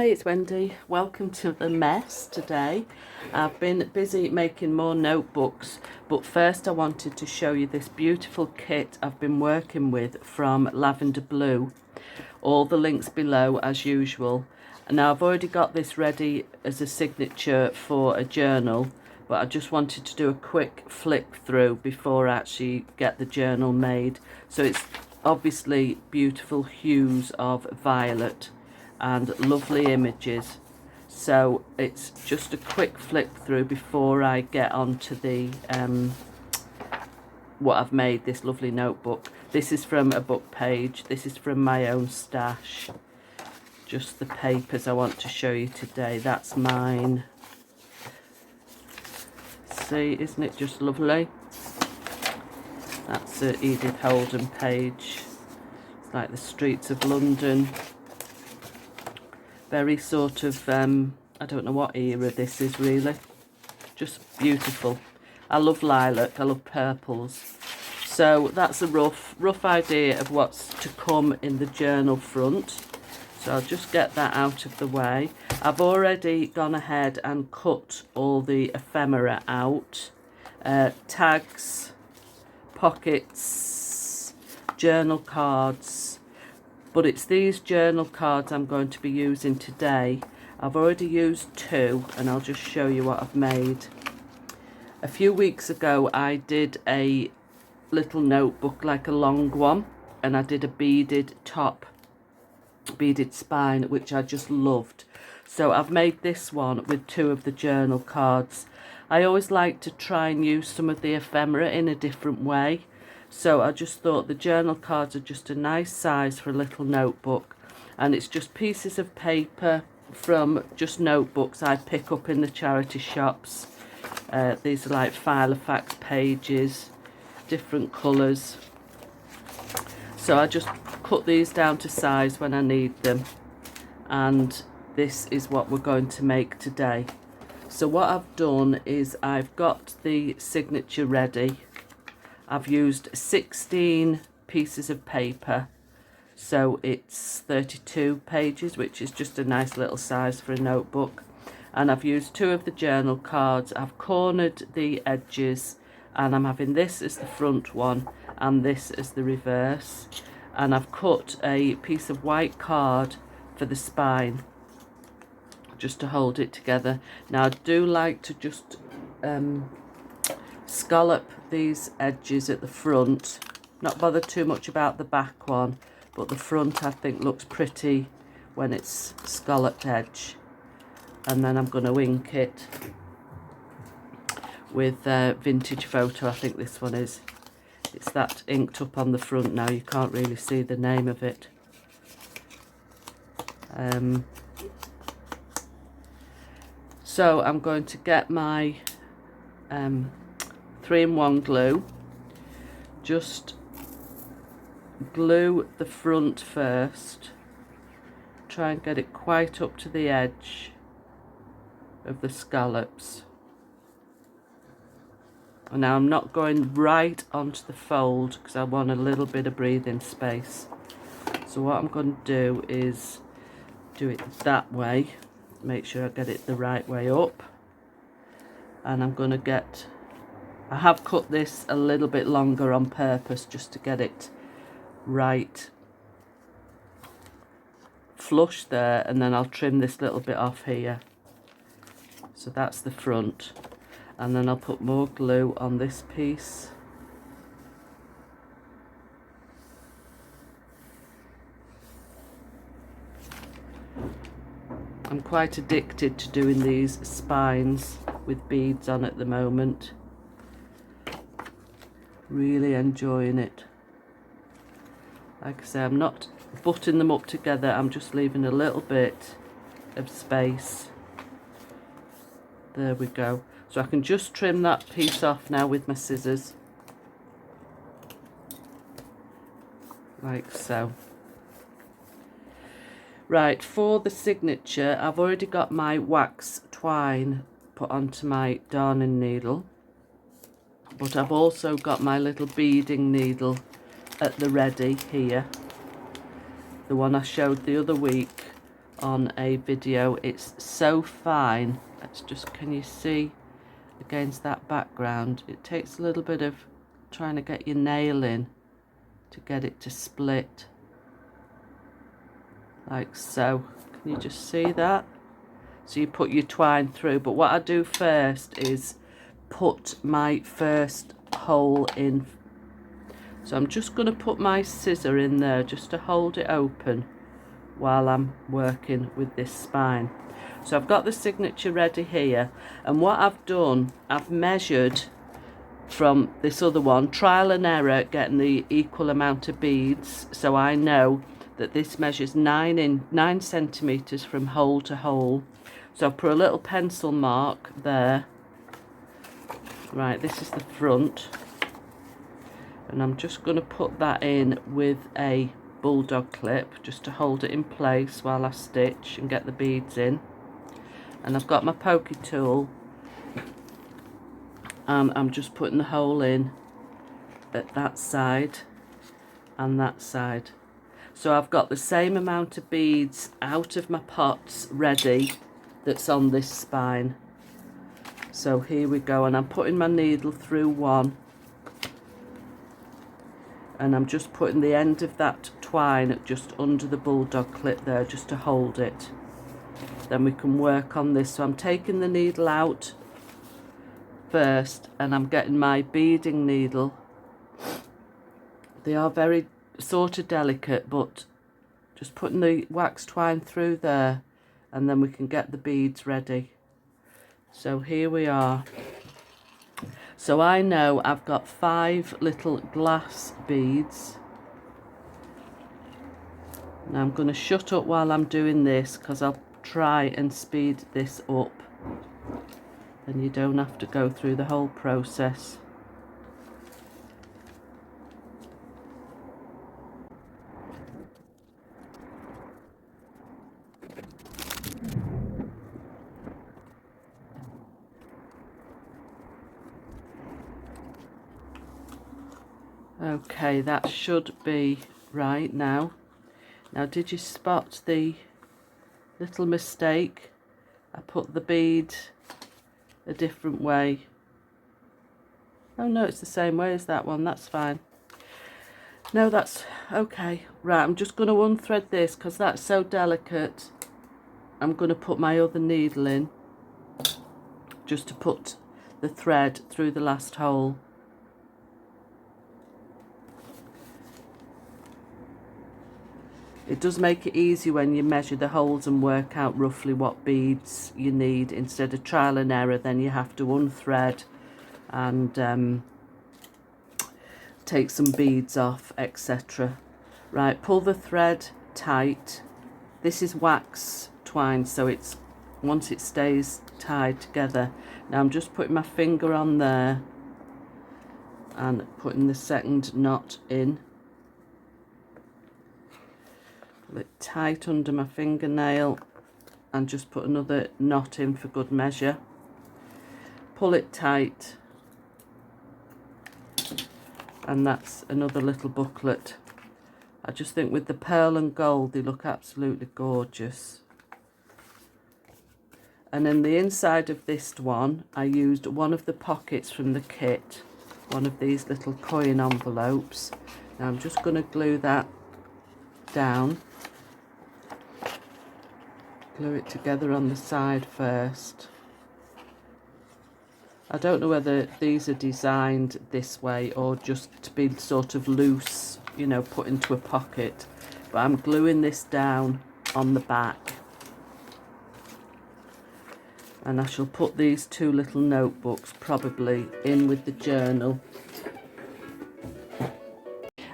it's Wendy. Welcome to the mess today. I've been busy making more notebooks, but first I wanted to show you this beautiful kit I've been working with from Lavender Blue. All the links below as usual. Now I've already got this ready as a signature for a journal, but I just wanted to do a quick flick through before I actually get the journal made. So it's obviously beautiful hues of violet and lovely images, so it's just a quick flick through before I get on to the what I've made, this lovely notebook. This is from a book page, this is from my own stash. Just the papers I want to show you today, that's mine. See, isn't it just lovely? That's an Edith Holden page. It's like the streets of London. Very sort of, I don't know what era this is really. Just beautiful. I love lilac, I love purples. So that's a rough idea of what's to come in the journal front. So I'll just get that out of the way. I've already gone ahead and cut all the ephemera out. Tags, pockets, journal cards. But it's these journal cards I'm going to be using today. I've already used 2 and I'll just show you what I've made. A few weeks ago I did a little notebook, like a long one, and I did a beaded top, beaded spine, which I just loved. So I've made this one with 2 of the journal cards. I always like to try and use some of the ephemera in a different way. So I just thought the journal cards are just a nice size for a little notebook, and it's just pieces of paper from just notebooks I pick up in the charity shops. These are like Filofax pages, different colours. So I just cut these down to size when I need them, and this is what we're going to make today. So what I've done is I've got the signature ready. I've used 16 pieces of paper, so it's 32 pages, which is just a nice little size for a notebook. And I've used 2 of the journal cards. I've cornered the edges, and I'm having this as the front one and this as the reverse. And I've cut a piece of white card for the spine, just to hold it together. Now I do like to just scallop these edges at the front, not bother too much about the back one, but the front I think looks pretty when it's scalloped edge. And then I'm going to ink it with Vintage Photo, I think this one is. It's that inked up on the front now, you can't really see the name of it. So I'm going to get my 3-in-1 glue, just glue the front first, try and get it quite up to the edge of the scallops. And now I'm not going right onto the fold because I want a little bit of breathing space. So what I'm going to do is do it that way, make sure I get it the right way up, and I'm going to get, I have cut this a little bit longer on purpose just to get it right flush there, and then I'll trim this little bit off here. So that's the front, and then I'll put more glue on this piece. I'm quite addicted to doing these spines with beads on at the moment. Really enjoying it. Like I say, I'm not butting them up together, I'm just leaving a little bit of space. There we go. So I can just trim that piece off now with my scissors. Like so. Right, for the signature, I've already got my wax twine put onto my darning needle, but I've also got my little beading needle at the ready here, the one I showed the other week, on a video. It's so fine. Let's just, can you see against that background? It takes a little bit of trying to get your nail in to get it to split like so. Can you just see that? So you put your twine through, but what I do first is put my first hole in. So I'm just going to put my scissor in there just to hold it open while I'm working with this spine. So I've got the signature ready here, and what I've done, I've measured from this other one, trial and error, getting the equal amount of beads, so I know that this measures 9 centimeters from hole to hole. So I've put a little pencil mark there. Right, this is the front, and I'm just going to put that in with a bulldog clip just to hold it in place while I stitch and get the beads in. And I've got my pokey tool, and I'm just putting the hole in at that side and that side. So I've got the same amount of beads out of my pots ready that's on this spine. So here we go, and I'm putting my needle through one, and I'm just putting the end of that twine just under the bulldog clip there just to hold it. Then we can work on this. So I'm taking the needle out first, and I'm getting my beading needle. They are very sort of delicate, but just putting the wax twine through there, and then we can get the beads ready. So here we are. So I know I've got 5 little glass beads. Now I'm going to shut up while I'm doing this, because I'll try and speed this up, and you don't have to go through the whole process. Okay, that should be right now. Now, did you spot the little mistake? I put the bead a different way. Oh no, it's the same way as that one. That's fine. No, that's okay. Right, I'm just going to unthread this because that's so delicate. I'm going to put my other needle in just to put the thread through the last hole. It does make it easy when you measure the holes and work out roughly what beads you need. Instead of trial and error, then you have to unthread and take some beads off, etc. Right, pull the thread tight. This is wax twine, so it's once it stays tied together. Now I'm just putting my finger on there and putting the second knot in. Pull it tight under my fingernail and just put another knot in for good measure. Pull it tight, and that's another little booklet. I just think with the pearl and gold they look absolutely gorgeous. And in the inside of this one I used one of the pockets from the kit, one of these little coin envelopes. Now I'm just going to glue that down. Glue it together on the side first. I don't know whether these are designed this way or just to be sort of loose, you know, put into a pocket. But I'm gluing this down on the back. And I shall put these 2 little notebooks probably in with the journal.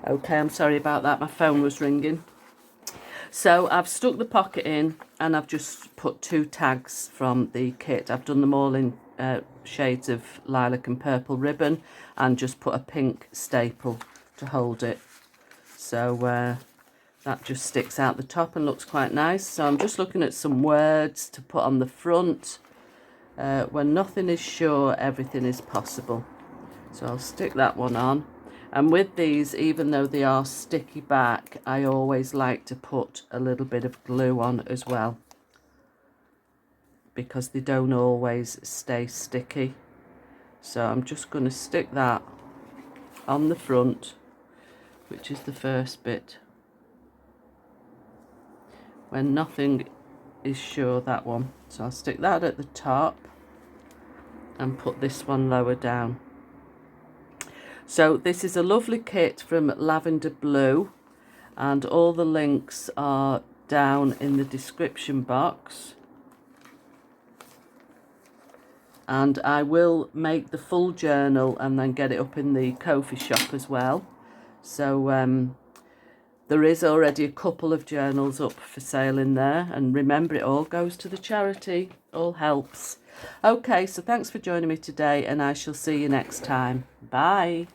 Okay, I'm sorry about that, my phone was ringing. So I've stuck the pocket in, and I've just put 2 tags from the kit. I've done them all in shades of lilac and purple ribbon, and just put a pink staple to hold it. So that just sticks out the top and looks quite nice. So I'm just looking at some words to put on the front. When nothing is sure, everything is possible. So I'll stick that one on. And with these, even though they are sticky back, I always like to put a little bit of glue on as well, because they don't always stay sticky. So I'm just going to stick that on the front, which is the first bit. When nothing is sure, that one. So I'll stick that at the top and put this one lower down. So this is a lovely kit from Lavender Blue, and all the links are down in the description box. And I will make the full journal and then get it up in the Ko-fi shop as well. So there is already a couple of journals up for sale in there. And remember, it all goes to the charity. All helps. Okay, so thanks for joining me today, and I shall see you next time. Bye.